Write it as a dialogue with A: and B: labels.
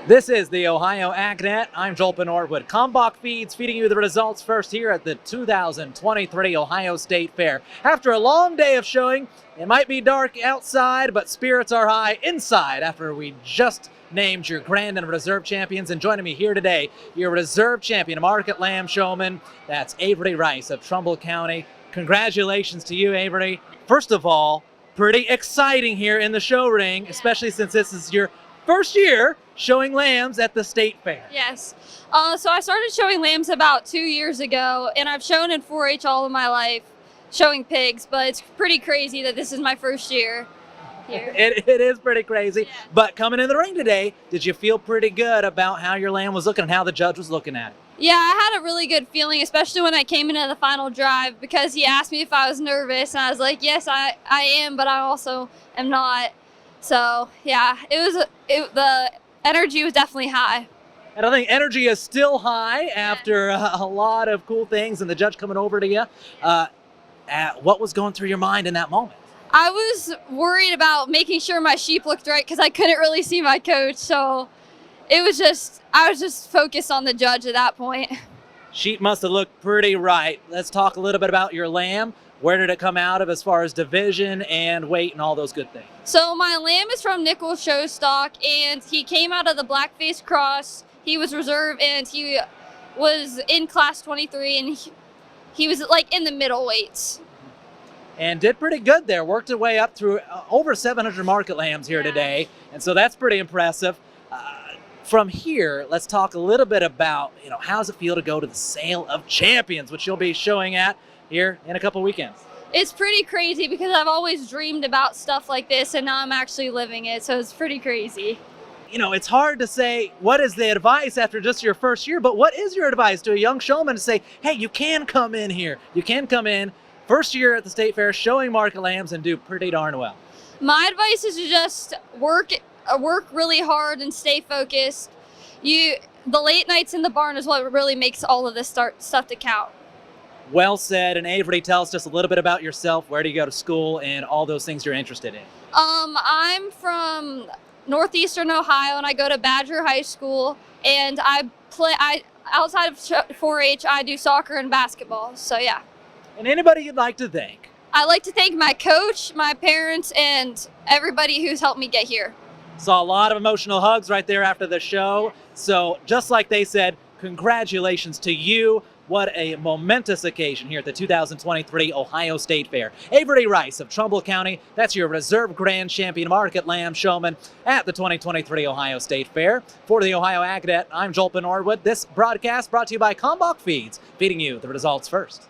A: This is the Ohio AgNet. I'm Joel Penhorwood. Combach Feeds feeding you the results first here at the 2023 Ohio State Fair. After a long day of showing, it might be dark outside, but spirits are high inside after we just named your grand and reserve champions. And joining me here today, your reserve champion, Market Lamb showman, that's Avery Rice of Trumbull County. Congratulations to you, Avery. First of all, pretty exciting here in the show ring, especially since this is your first year showing lambs at the state fair.
B: Yes. So I started showing lambs about 2 years ago, and I've shown in 4-H all of my life, showing pigs, but it's pretty crazy that this is my first year here.
A: It is pretty crazy. Yeah. But coming in the ring today, did you feel pretty good about how your lamb was looking and how the judge was looking at it?
B: Yeah, I had a really good feeling, especially when I came into the final drive, because he asked me if I was nervous, and I was like, yes, I am, but I also am not. So, yeah, the energy was definitely high.
A: And I think energy is still high after a lot of cool things and the judge coming over to you. What was going through your mind in that moment?
B: I was worried about making sure my sheep looked right because I couldn't really see my coach. So I was just focused on the judge at that point.
A: Sheep must have looked pretty right. Let's talk a little bit about your lamb. Where did it come out of as far as division and weight and all those good things? So
B: my lamb is from Nickel Show Stock, and he came out of the Blackface Cross. He was reserve, and he was in class 23, and he was like in the middle weights.
A: And did pretty good there. Worked his way up through over 700 market lambs here today, and so that's pretty impressive. From here, let's talk a little bit about, how does it feel to go to the Sale of Champions, which you'll be showing at here in a couple weekends?
B: It's pretty crazy because I've always dreamed about stuff like this, and now I'm actually living it, so it's pretty crazy.
A: It's hard to say what is the advice after just your first year, but what is your advice to a young showman to say, hey, you can come in here. You can come in first year at the state fair showing market lambs and do pretty darn well.
B: My advice is to just work really hard and stay focused. The late nights in the barn is what really makes all of this stuff to count.
A: Well said. And Avery, tell us just a little bit about yourself. Where do you go to school and all those things you're interested in?
B: I'm from northeastern Ohio, and I go to Badger High School, and outside of 4-H, I do soccer and basketball. So yeah.
A: And anybody you'd like to thank?
B: I'd like to thank my coach, my parents, and everybody who's helped me get here.
A: Saw a lot of emotional hugs right there after the show. So just like they said, congratulations to you. What a momentous occasion here at the 2023 Ohio State Fair. Avery Rice of Trumbull County, that's your reserve grand champion market lamb showman at the 2023 Ohio State Fair. For the Ohio AgNet, I'm Joel Penhorwood. This broadcast brought to you by Combach Feeds, feeding you the results first.